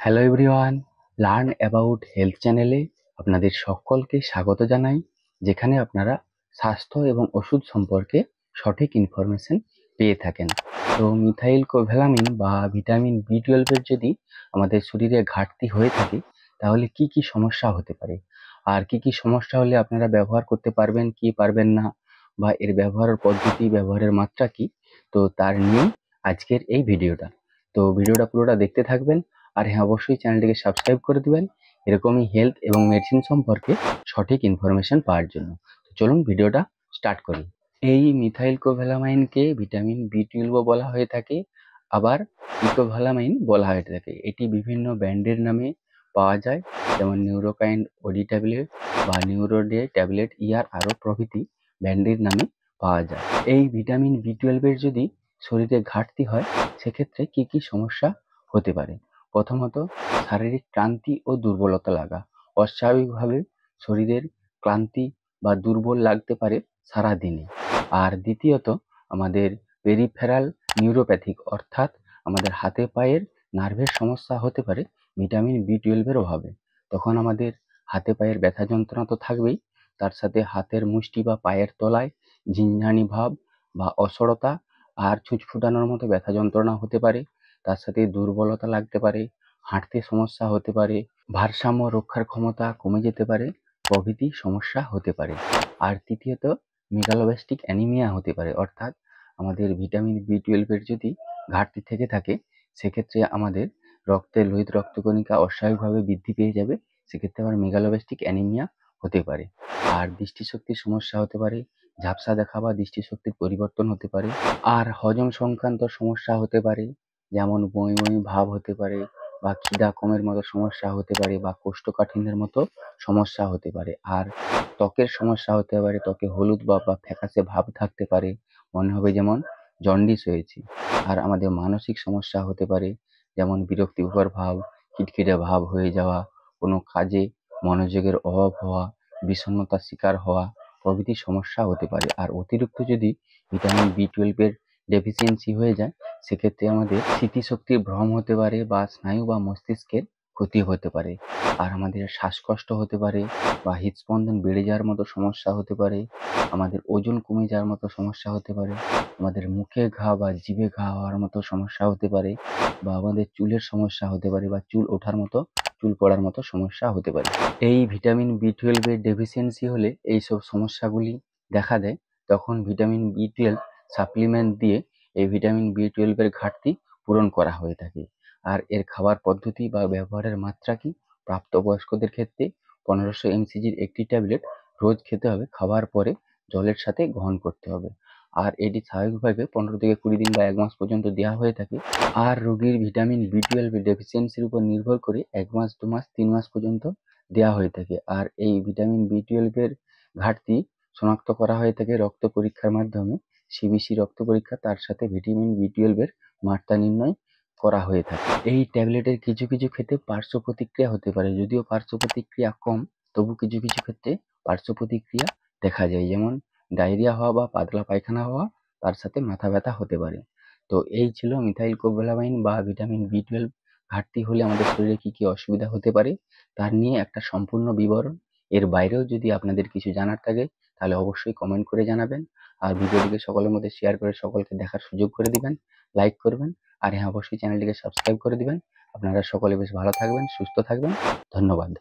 Hello everyone, learn about health চ্যানেলে আপনাদের সকলকে স্বাগত জানাই, যেখানে আপনারা স্বাস্থ্য এবং ওষুধ সম্পর্কে সঠিক ইনফরমেশন পেয়ে থাকেন। তো মিথাইল কোভ্যালামিন বা ভিটামিন বি12 যদি আমাদের শরীরে ঘাটতি হয়ে থাকে, তাহলে কি কি সমস্যা হতে পারে, আর কি কি সমস্যা হলে আপনারা ব্যবহার করতে পারবেন কি পারবেন না, বা এর ব্যবহারের পদ্ধতি, ব্যবহারের মাত্রা কি, তো তার নিয়ে আজকের এই ভিডিওটা। তো ভিডিওটা পুরোটা দেখতে থাকবেন। আর হ্যাঁ, অবশ্যই চ্যানেলটিকে সাবস্ক্রাইব করে দিবেন এরকমই হেলথ এবং মেডিসিন সম্পর্কে সঠিক ইনফরমেশন পাওয়ার জন্য। তো চলুন ভিডিওটা স্টার্ট করি। এই মিথাইল কোভ্যালামাইনকে ভিটামিন বি12 বলা হয়ে থাকে, আবার ইকোভ্যালামাইন বলা হয়ে থাকে। এটি বিভিন্ন ব্র্যান্ডের নামে পাওয়া যায়, যেমন নিউরোকাইন ওডি ট্যাবলেট বা নিউরোডে ট্যাবলেট আরও প্রভৃতি ব্র্যান্ডের নামে পাওয়া যায়। এই ভিটামিন বি12 যদি শরীরে ঘাটতি হয়, সেক্ষেত্রে কি কি সমস্যা হতে পারে? প্রথমত, শারীরিক ক্লান্তি ও দুর্বলতা লাগা। অস্বাভাবিকভাবে শরীরের ক্লান্তি বা দুর্বল লাগতে পারে সারাদিনে। আর দ্বিতীয়ত, আমাদের পেরিফেরাল নিউরোপ্যাথিক, অর্থাৎ আমাদের হাতে পায়ের নার্ভের সমস্যা হতে পারে ভিটামিন বি12 অভাবে। তখন আমাদের হাতে পায়ের ব্যথা যন্ত্রণা তো থাকবেই, তার সাথে হাতের মুষ্টি বা পায়ের তলায় ঝিনঝানি ভাব বা অসড়তা আর ছুঁচফুটানোর মতো ব্যথা যন্ত্রণা হতে পারে। তার সাথে দুর্বলতা লাগতে পারে, হাঁটতে সমস্যা হতে পারে, ভারসাম্য রক্ষার ক্ষমতা কমে যেতে পারে প্রভৃতি সমস্যা হতে পারে। আর তৃতীয়ত, মেগালোব্যাস্টিক অ্যানিমিয়া হতে পারে, অর্থাৎ আমাদের ভিটামিন বি12 যদি ঘাটতি থেকে থাকে, সেক্ষেত্রে আমাদের রক্তের লোহিত রক্তকণিকা অস্বাভাবিকভাবে বৃদ্ধি পেয়ে যাবে। সেক্ষেত্রে আবার মেগালোব্যাস্টিক অ্যানিমিয়া হতে পারে। আর দৃষ্টিশক্তির সমস্যা হতে পারে, ঝাপসা দেখা বা দৃষ্টিশক্তির পরিবর্তন হতে পারে। আর হজম সংক্রান্ত সমস্যা হতে পারে, যেমন বমি বমি ভাব হতে পারে, বা খিদা কমের মতো সমস্যা হতে পারে, বা কোষ্ঠকাঠিন্যের মতো সমস্যা হতে পারে। আর ত্বকের সমস্যা হতে পারে, ত্বকে হলুদ বা ফ্যাকাশে ভাব থাকতে পারে, মনে হবে যেমন জন্ডিস হয়েছে। আর আমাদের মানসিক সমস্যা হতে পারে, যেমন বিরক্তিকর ভাব, খিটখিটে ভাব হয়ে যাওয়া, কোনো কাজে মনোযোগের অভাব হওয়া, বিষণ্ণতার শিকার হওয়া প্রভৃতি সমস্যা হতে পারে। আর অতিরিক্ত যদি ভিটামিন বি12 ডেফিসিয়েন্সি হয়ে যায়, সেক্ষেত্রে আমাদের স্মৃতিশক্তির ভ্রম হতে পারে, বা স্নায়ু বা মস্তিষ্কের ক্ষতি হতে পারে। আর আমাদের শ্বাসকষ্ট হতে পারে, বা হৃদস্পন্দন বেড়ে যাওয়ার মতো সমস্যা হতে পারে, আমাদের ওজন কমে যাওয়ার মতো সমস্যা হতে পারে, আমাদের মুখে ঘা বা জিভে ঘা হওয়ার মতো সমস্যা হতে পারে, বা আমাদের চুলের সমস্যা হতে পারে, বা চুল ওঠার মতো, চুল পড়ার মতো সমস্যা হতে পারে। এই ভিটামিন বি12 ডেফিসিয়েন্সি হলে এইসব সমস্যাগুলি দেখা দেয়। তখন ভিটামিন বি12 সাপ্লিমেন্ট দিয়ে এই ভিটামিন বি12 ঘাটতি পূরণ করা হয়ে থাকে। আর এর খাবার পদ্ধতি বা ব্যবহারের মাত্রা কি? প্রাপ্তবয়স্কদের ক্ষেত্রে 1500 mcgর একটি ট্যাবলেট রোজ খেতে হবে, খাবার পরে জলের সাথে গ্রহণ করতে হবে। আর এটি স্বাভাবিকভাবে 15 থেকে 20 দিন বা 1 মাস পর্যন্ত দেওয়া হয়ে থাকে। আর রোগীর ভিটামিন বি12 ডেফিসিয়েন্সির উপর নির্ভর করে 1 মাস, 2 মাস, 3 মাস পর্যন্ত দেওয়া হয়ে থাকে। আর এই ভিটামিন বি12 ঘাটতি শনাক্ত করা হয়ে থাকে রক্ত পরীক্ষার মাধ্যমে, সিবিসি রক্ত পরীক্ষা, তার সাথে ভিটামিন বি12 মাত্রা নির্ণয় করা হয়ে থাকে। এই ট্যাবলেটের কিছু কিছু ক্ষেত্রে পার্শ্ব প্রতিক্রিয়া হতে পারে, যদিও পার্শ্ব প্রতিক্রিয়া কম, তবু কিছু কিছু ক্ষেত্রে পার্শ্ব প্রতিক্রিয়া দেখা যায়, যেমন ডায়রিয়া হওয়া বা পাতলা পায়খানা হওয়া, তার সাথে মাথা ব্যথা হতে পারে। তো এই ছিল মিথাইল কোভ্যালামাইন বা ভিটামিন বি12 ঘাটতি হলে আমাদের শরীরে কি কি অসুবিধা হতে পারে তার নিয়ে একটা সম্পূর্ণ বিবরণ। এর বাইরেও যদি আপনাদের কিছু জানার থাকে, তাহলে অবশ্যই কমেন্ট করে জানাবেন। আর ভিডিওটিকে সকলের মধ্যে শেয়ার করে সকলকে দেখার সুযোগ করে দিবেন, লাইক করবেন। আর হ্যাঁ, অবশ্যই চ্যানেলটিকে সাবস্ক্রাইব করে দিবেন। আপনারা সকলে বেশ ভালো থাকবেন, সুস্থ থাকবেন। ধন্যবাদ।